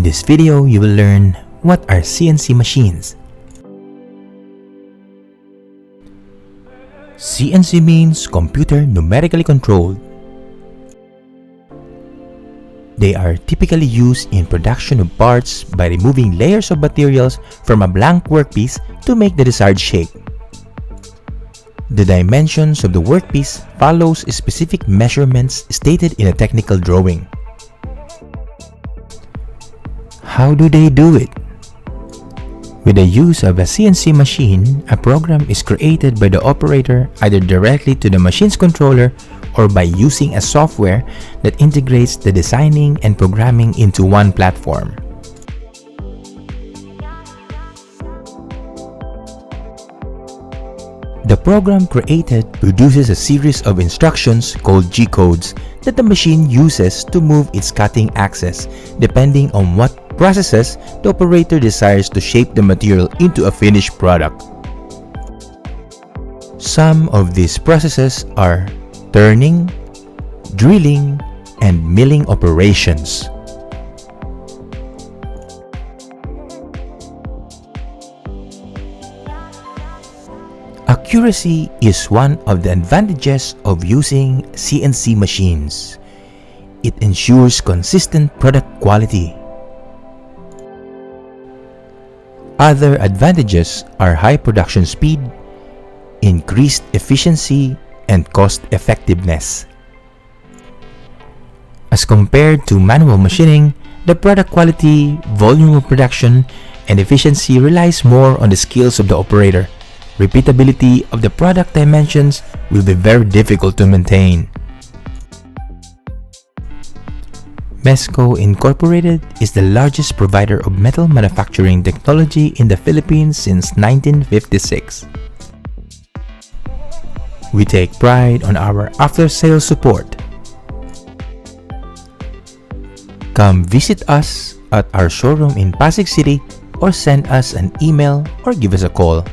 this video, you will learn what are CNC machines. CNC means computer numerically controlled. They are typically used in production of parts by removing layers of materials from a blank workpiece to make the desired shape. The dimensions of the workpiece follows specific measurements stated in a technical drawing. How do they do it? With the use of a CNC machine, a program is created by the operator either directly to the machine's controller or by using a software that integrates the designing and programming into one platform. The program created produces a series of instructions called G-codes that the machine uses to move its cutting axis depending on what processes the operator desires to shape the material into a finished product. Some of these processes are turning, drilling, and milling operations. Accuracy is one of the advantages of using CNC machines. It ensures consistent product quality. Other advantages are high production speed, increased efficiency, and cost effectiveness. As compared to manual machining, the product quality, volume of production, and efficiency relies more on the skills of the operator. Repeatability of the product dimensions will be very difficult to maintain. Mesco Incorporated is the largest provider of metal manufacturing technology in the Philippines since 1956. We take pride on our after-sales support. Come visit us at our showroom in Pasig City or send us an email or give us a call.